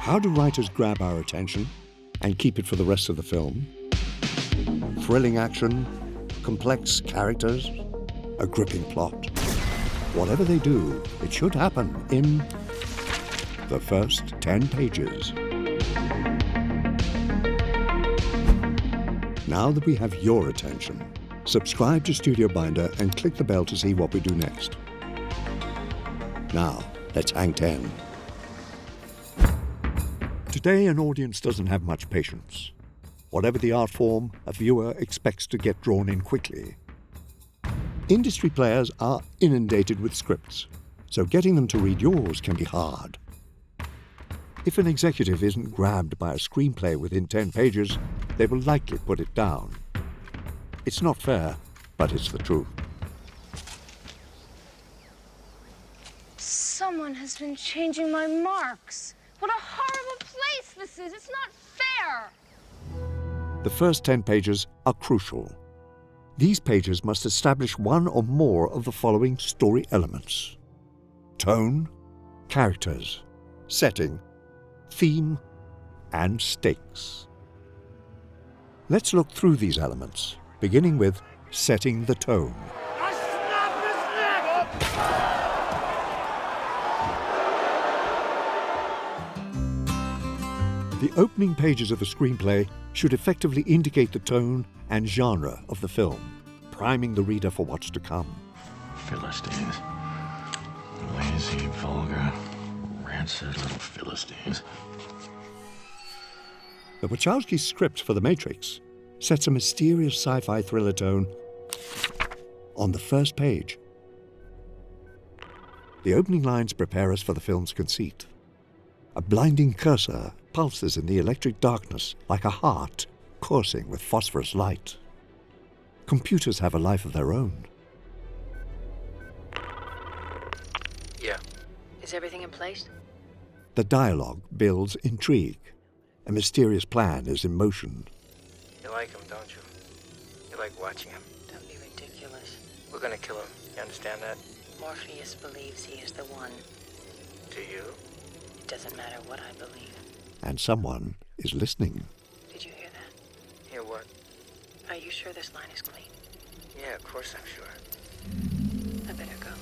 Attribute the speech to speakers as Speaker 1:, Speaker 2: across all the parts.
Speaker 1: How do writers grab our attention and keep it for the rest of the film? Thrilling action, complex characters, a gripping plot. Whatever they do, it should happen in the first 10 pages. Now that we have your attention, subscribe to Studio Binder and click the bell to see what we do next. Now, let's hang 10. Today, an audience doesn't have much patience. Whatever the art form, a viewer expects to get drawn in quickly. Industry players are inundated with scripts, so getting them to read yours can be hard. If an executive isn't grabbed by a screenplay within 10 pages, they will likely put it down. It's not fair, but it's the truth.
Speaker 2: Someone has been changing my marks. What a horrible place this is. It's not fair.
Speaker 1: The first 10 pages are crucial. These pages must establish one or more of the following story elements: tone, characters, setting, theme, and stakes. Let's look through these elements, beginning with setting the tone.
Speaker 3: I snap his neck!
Speaker 1: The opening pages of a screenplay should effectively indicate the tone and genre of the film, priming the reader for what's to come.
Speaker 4: Philistines. Lazy, vulgar, rancid little Philistines.
Speaker 1: The Wachowski script for The Matrix sets a mysterious sci-fi thriller tone on the first page. The opening lines prepare us for the film's conceit. A blinding cursor pulses in the electric darkness like a heart coursing with phosphorus light. Computers have a life of their own.
Speaker 5: Yeah. Is everything in place?
Speaker 1: The dialogue builds intrigue. A mysterious plan is in motion.
Speaker 5: You like him, don't you? You like watching him. Don't be ridiculous. We're gonna kill him. You understand that?
Speaker 6: Morpheus believes he is the one.
Speaker 5: Do you?
Speaker 6: It doesn't matter what I believe.
Speaker 1: And someone is listening.
Speaker 6: Did you hear that?
Speaker 5: Hear what?
Speaker 6: Are you sure this line is clean?
Speaker 5: Yeah, of course I'm sure.
Speaker 6: I better go.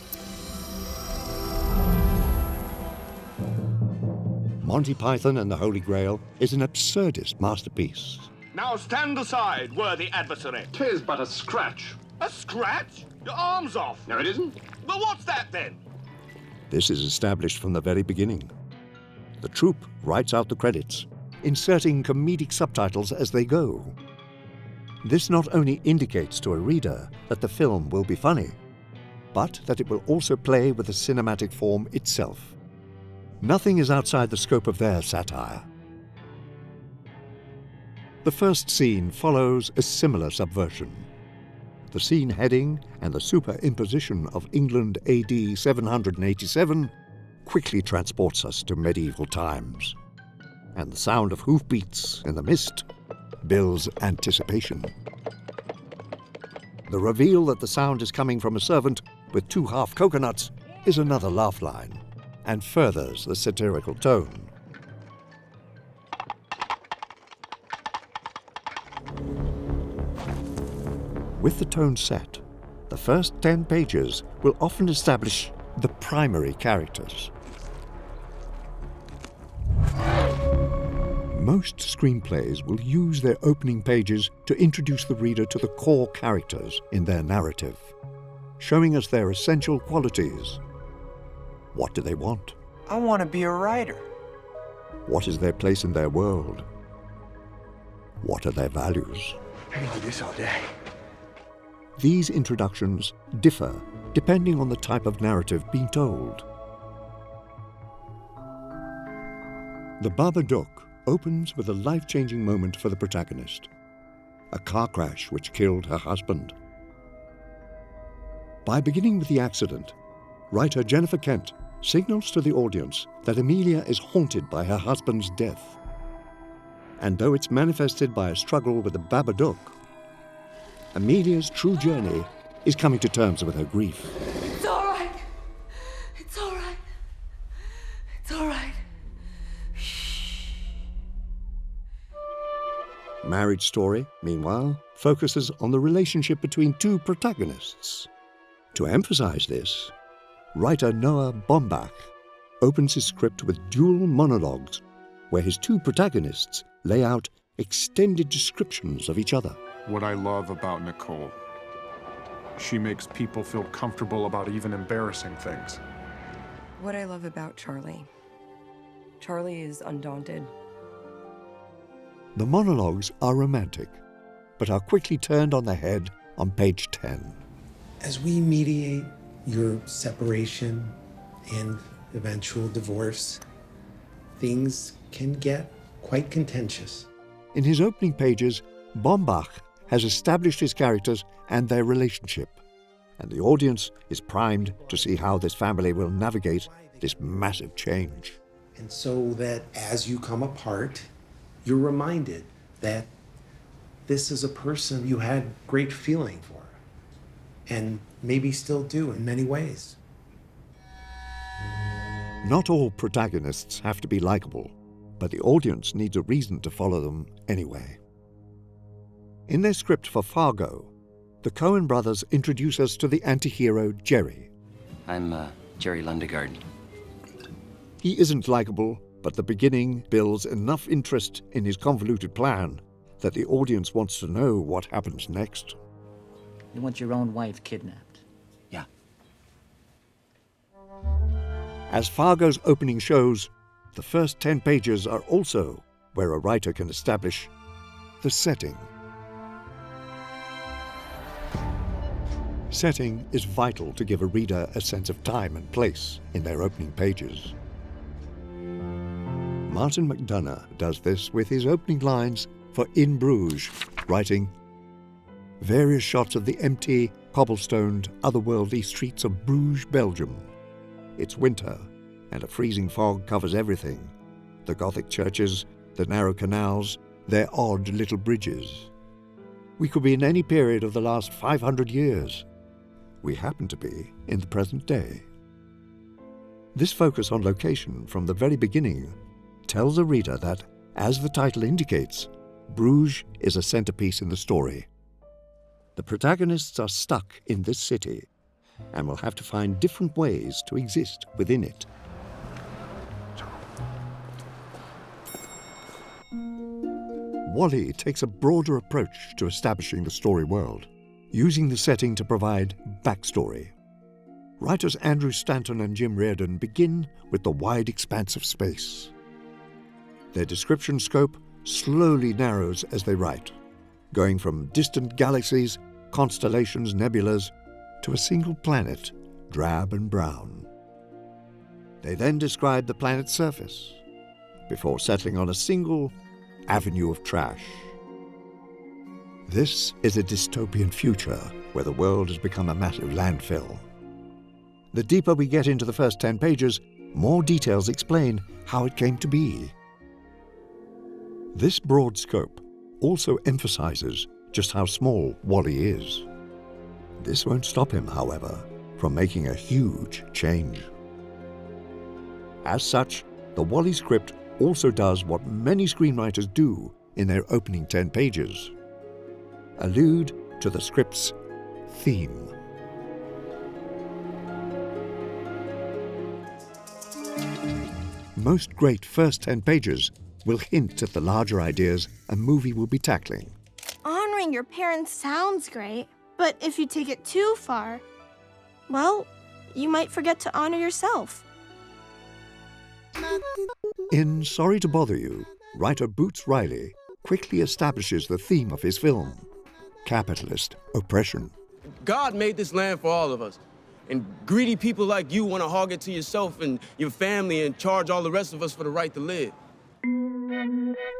Speaker 1: Monty Python and the Holy Grail is an absurdist masterpiece.
Speaker 3: Now stand aside, worthy adversary.
Speaker 7: 'Tis but a scratch.
Speaker 3: A scratch? Your arm's off.
Speaker 7: No, it isn't.
Speaker 3: Well, what's that then?
Speaker 1: This is established from the very beginning. The troupe writes out the credits, inserting comedic subtitles as they go. This not only indicates to a reader that the film will be funny, but that it will also play with the cinematic form itself. Nothing is outside the scope of their satire. The first scene follows a similar subversion. The scene heading and the superimposition of England AD 787 quickly transports us to medieval times. And the sound of hoofbeats in the mist builds anticipation. The reveal that the sound is coming from a servant with 2 half coconuts is another laugh line and furthers the satirical tone. With the tone set, the first 10 pages will often establish the primary characters. Most screenplays will use their opening pages to introduce the reader to the core characters in their narrative, showing us their essential qualities. What do they want?
Speaker 8: I want to be a writer.
Speaker 1: What is their place in their world? What are their values?
Speaker 8: I can do this all day.
Speaker 1: These introductions differ depending on the type of narrative being told. The Babadook opens with a life-changing moment for the protagonist, a car crash which killed her husband. By beginning with the accident, writer Jennifer Kent signals to the audience that Amelia is haunted by her husband's death. And though it's manifested by a struggle with the Babadook, Amelia's true journey is coming to terms with her grief.
Speaker 9: It's all right. It's all right. It's all right. Shh.
Speaker 1: Marriage Story, meanwhile, focuses on the relationship between two protagonists. To emphasize this, writer Noah Baumbach opens his script with dual monologues where his two protagonists lay out extended descriptions of each other.
Speaker 7: What I love about Nicole, she makes people feel comfortable about even embarrassing things.
Speaker 9: What I love about Charlie. Charlie is undaunted.
Speaker 1: The monologues are romantic, but are quickly turned on their head on page 10.
Speaker 10: As we mediate your separation and eventual divorce, things can get quite contentious.
Speaker 1: In his opening pages, Baumbach has established his characters and their relationship, and the audience is primed to see how this family will navigate this massive change.
Speaker 10: And so that as you come apart, you're reminded that this is a person you had great feeling for, and maybe still do in many ways.
Speaker 1: Not all protagonists have to be likable, but the audience needs a reason to follow them anyway. In their script for Fargo, the Coen brothers introduce us to the anti-hero Jerry.
Speaker 11: I'm Jerry Lundegaard.
Speaker 1: He isn't likable, but the beginning builds enough interest in his convoluted plan that the audience wants to know what happens next.
Speaker 12: You want your own wife kidnapped?
Speaker 11: Yeah.
Speaker 1: As Fargo's opening shows, the first 10 pages are also where a writer can establish the setting. Setting is vital to give a reader a sense of time and place in their opening pages. Martin McDonagh does this with his opening lines for In Bruges, writing, "Various shots of the empty, cobblestoned, otherworldly streets of Bruges, Belgium. It's winter, and a freezing fog covers everything. The Gothic churches, the narrow canals, their odd little bridges. We could be in any period of the last 500 years. We happen to be in the present day." This focus on location from the very beginning tells a reader that, as the title indicates, Bruges is a centerpiece in the story. The protagonists are stuck in this city and will have to find different ways to exist within it. Wall-E takes a broader approach to establishing the story world, using the setting to provide backstory. Writers Andrew Stanton and Jim Reardon begin with the wide expanse of space. Their description scope slowly narrows as they write, going from distant galaxies, constellations, nebulas, to a single planet, drab and brown. They then describe the planet's surface, before settling on a single avenue of trash. This is a dystopian future where the world has become a massive landfill. The deeper we get into the first 10 pages, more details explain how it came to be. This broad scope also emphasizes just how small Wall-E is. This won't stop him, however, from making a huge change. As such, the Wall-E script also does what many screenwriters do in their opening 10 pages: allude to the script's theme. Most great first 10 pages will hint at the larger ideas a movie will be tackling.
Speaker 13: Honoring your parents sounds great, but if you take it too far, well, you might forget to honor yourself.
Speaker 1: In Sorry to Bother You, writer Boots Riley quickly establishes the theme of his film: capitalist oppression.
Speaker 14: God made this land for all of us. And greedy people like you want to hog it to yourself and your family and charge all the rest of us for the right to live.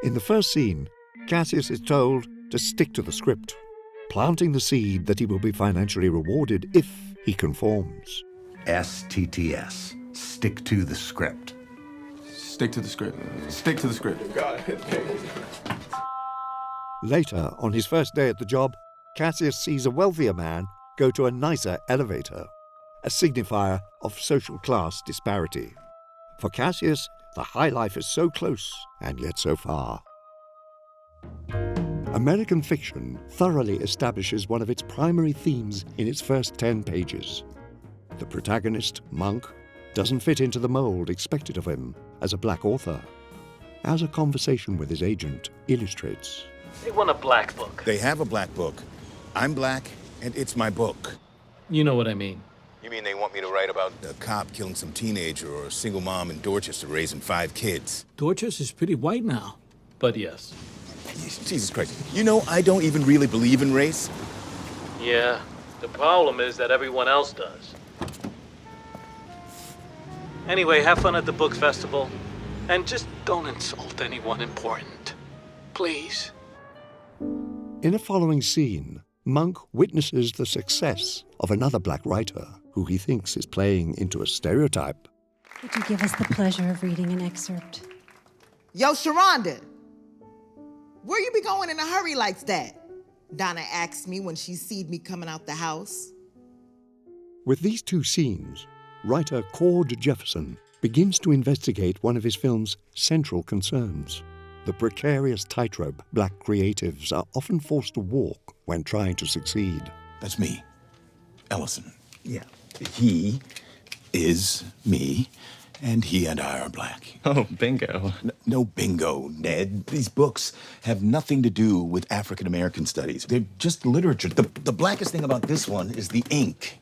Speaker 1: In the first scene, Cassius is told to stick to the script, planting the seed that he will be financially rewarded if he conforms.
Speaker 15: STTS. Stick to the script.
Speaker 7: Stick to the script. Stick to the script.
Speaker 14: God.
Speaker 1: Later, on his first day at the job, Cassius sees a wealthier man go to a nicer elevator, a signifier of social class disparity. For Cassius, the high life is so close and yet so far. American fiction thoroughly establishes one of its primary themes in its first 10 pages. The protagonist, Monk, doesn't fit into the mold expected of him as a black author, as a conversation with his agent illustrates.
Speaker 16: They want a black book.
Speaker 17: They have a black book. I'm black, and it's my book.
Speaker 16: You know what I mean.
Speaker 17: You mean they want me to write about a cop killing some teenager or a single mom in Dorchester raising 5 kids?
Speaker 16: Dorchester's pretty white now. But yes.
Speaker 17: Jesus Christ. You know, I don't even really believe in race.
Speaker 16: Yeah, the problem is that everyone else does. Anyway, have fun at the book festival. And just don't insult anyone important. Please.
Speaker 1: In a following scene, Monk witnesses the success of another black writer who he thinks is playing into a stereotype.
Speaker 18: Would you give us the pleasure of reading an excerpt?
Speaker 19: Yo, Sharonda, where you be going in a hurry like that? Donna asked me when she seed me coming out the house.
Speaker 1: With these two scenes, writer Cord Jefferson begins to investigate one of his film's central concerns: the precarious tightrope black creatives are often forced to walk when trying to succeed.
Speaker 17: That's me, Ellison. Yeah. He is me, and he and I are black.
Speaker 20: Oh, bingo.
Speaker 17: No bingo, Ned. These books have nothing to do with African American studies. They're just literature. The blackest thing about this one is the ink.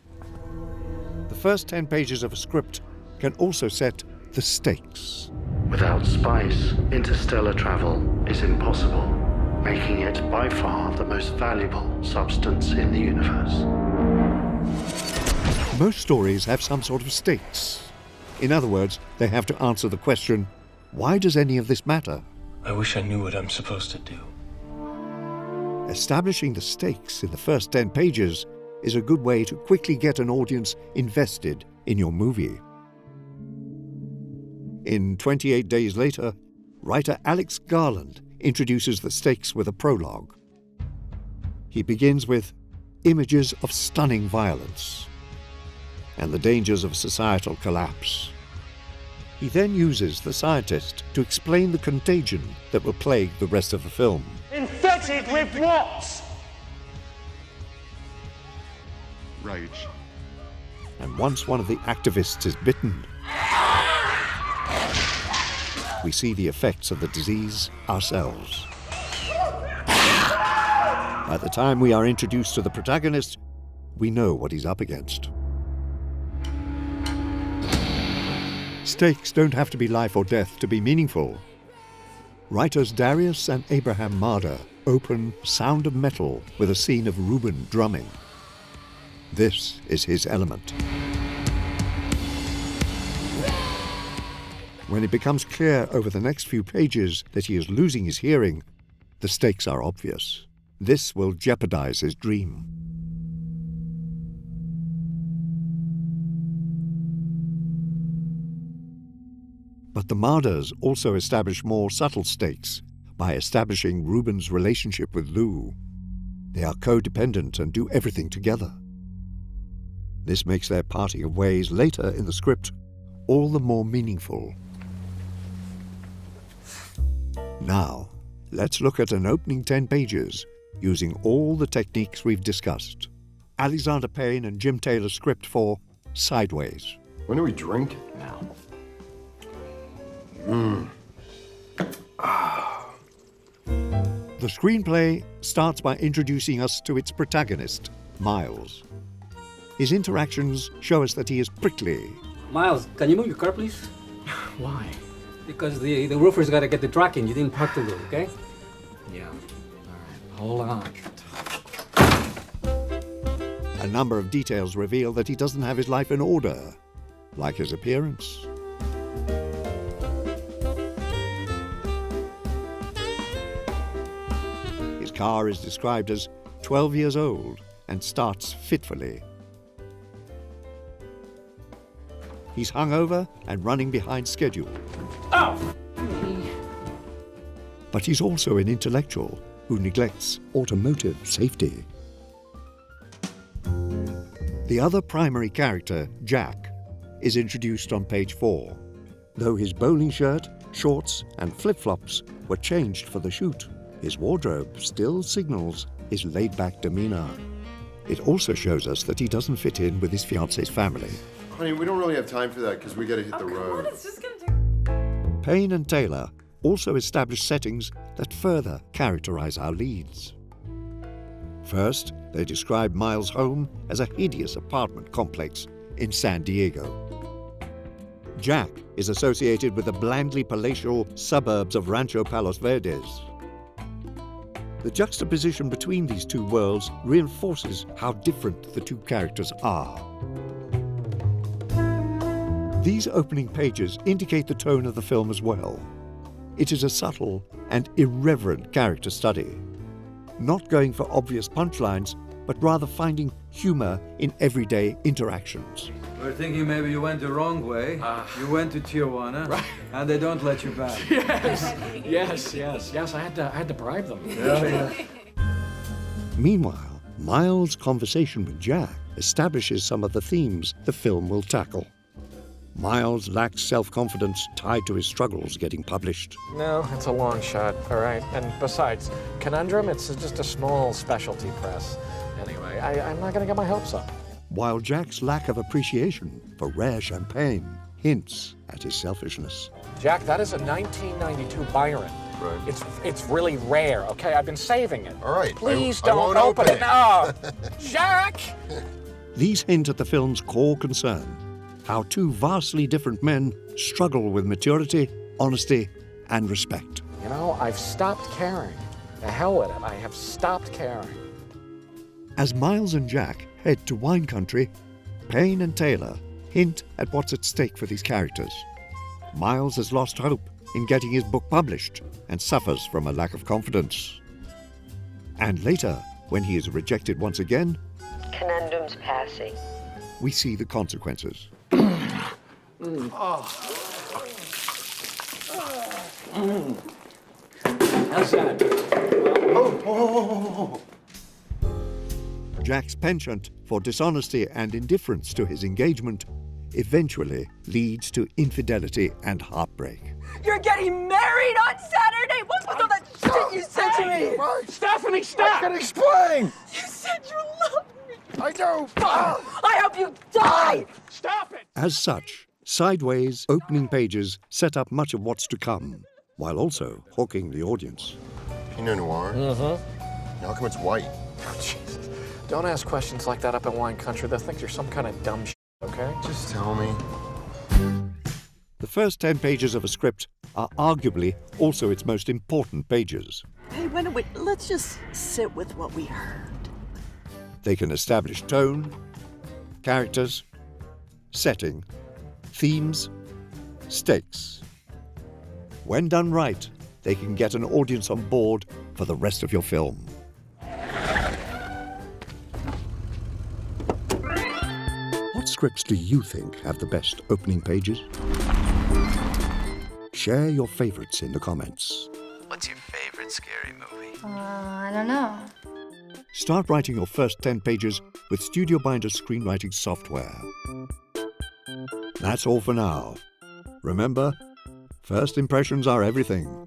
Speaker 1: The first 10 pages of a script can also set the stakes.
Speaker 21: Without spice, interstellar travel is impossible, making it by far the most valuable substance in the universe.
Speaker 1: Most stories have some sort of stakes. In other words, they have to answer the question, why does any of this matter?
Speaker 20: I wish I knew what I'm supposed to do.
Speaker 1: Establishing the stakes in the first 10 pages is a good way to quickly get an audience invested in your movie. In 28 Days Later, writer Alex Garland introduces the stakes with a prologue. He begins with images of stunning violence and the dangers of societal collapse. He then uses the scientist to explain the contagion that will plague the rest of the film.
Speaker 3: Infected with what?
Speaker 7: Rage.
Speaker 1: And once one of the activists is bitten, we see the effects of the disease ourselves. By the time we are introduced to the protagonist, we know what he's up against. Stakes don't have to be life or death to be meaningful. Writers Darius and Abraham Marder open Sound of Metal with a scene of Reuben drumming. This is his element. When it becomes clear over the next few pages that he is losing his hearing, the stakes are obvious. This will jeopardize his dream. But the Marders also establish more subtle stakes by establishing Reuben's relationship with Lou. They are codependent and do everything together. This makes their parting of ways later in the script all the more meaningful. Now, let's look at an opening 10 pages using all the techniques we've discussed. Alexander Payne and Jim Taylor's script for Sideways.
Speaker 7: When do we drink?
Speaker 20: Now.
Speaker 1: The screenplay starts by introducing us to its protagonist, Miles. His interactions show us that he is prickly.
Speaker 22: Miles, can you move your car, please?
Speaker 20: Why?
Speaker 22: Because the roofer's got to get the truck in. You didn't park the roof, okay?
Speaker 20: Yeah. All right. Hold on.
Speaker 1: A number of details reveal that he doesn't have his life in order, like his appearance. His car is described as 12 years old and starts fitfully. He's hungover and running behind schedule.
Speaker 22: Oh!
Speaker 1: But he's also an intellectual who neglects automotive safety. The other primary character, Jack, is introduced on page 4, though his bowling shirt, shorts, and flip-flops were changed for the shoot. His wardrobe still signals his laid-back demeanor. It also shows us that he doesn't fit in with his fiancée's family.
Speaker 2: Honey, we don't really have time for that because we gotta hit the road.
Speaker 4: It's just gonna take...
Speaker 1: Payne and Taylor also establish settings that further characterize our leads. First, they describe Miles' home as a hideous apartment complex in San Diego. Jack is associated with the blandly palatial suburbs of Rancho Palos Verdes. The juxtaposition between these two worlds reinforces how different the two characters are. These opening pages indicate the tone of the film as well. It is a subtle and irreverent character study, not going for obvious punchlines, but rather finding humor in everyday interactions.
Speaker 23: We're thinking maybe you went the wrong way. You went to Tijuana,
Speaker 20: Right.
Speaker 23: and they don't let you back.
Speaker 20: Yes. I had to bribe them.
Speaker 1: Meanwhile, Miles' conversation with Jack establishes some of the themes the film will tackle. Miles lacks self-confidence tied to his struggles getting published.
Speaker 20: No, it's a long shot, all right? And besides, Conundrum, it's just a small specialty press. Anyway, I'm not gonna get my hopes up.
Speaker 1: While Jack's lack of appreciation for rare champagne hints at his selfishness.
Speaker 20: Jack, that is a 1992 Byron. Right. It's really rare, okay? I've been saving it.
Speaker 2: All right.
Speaker 20: Please
Speaker 2: I
Speaker 20: don't
Speaker 2: won't
Speaker 20: open it. No!
Speaker 2: it.
Speaker 20: Jack!
Speaker 1: These hint at the film's core concern, how two vastly different men struggle with maturity, honesty, and respect.
Speaker 20: You know, I've stopped caring. The hell with it. I have stopped caring.
Speaker 1: As Miles and Jack head to wine country, Payne and Taylor hint at what's at stake for these characters. Miles has lost hope in getting his book published and suffers from a lack of confidence. And later, when he is rejected once again,
Speaker 6: Conundrum's passing.
Speaker 1: we see the consequences.
Speaker 20: How's that?
Speaker 1: Jack's penchant for dishonesty and indifference to his engagement eventually leads to infidelity and heartbreak.
Speaker 4: You're getting married on Saturday! What was all that shit you said to me?
Speaker 20: Stephanie, stop!
Speaker 2: I can explain!
Speaker 4: You said you loved me!
Speaker 2: I do!
Speaker 4: I hope you die!
Speaker 20: Stop it!
Speaker 1: As such, Sideways' opening pages set up much of what's to come, while also hooking the audience.
Speaker 2: Pinot Noir?
Speaker 20: Mm-hmm.
Speaker 2: How come it's white?
Speaker 20: Oh, Jesus. Don't ask questions like that up in wine country. They'll think you're some kind of dumb shit, okay?
Speaker 2: Just tell me.
Speaker 1: The first 10 pages of a script are arguably also its most important pages.
Speaker 4: Hey, wait, let's just sit with what we heard.
Speaker 1: They can establish tone, characters, setting, themes, stakes. When done right, they can get an audience on board for the rest of your film. What scripts do you think have the best opening pages? Share your favorites in the comments.
Speaker 11: What's your favorite scary movie?
Speaker 24: I don't know.
Speaker 1: Start writing your first 10 pages with Studio Binder screenwriting software. That's all for now. Remember, first impressions are everything.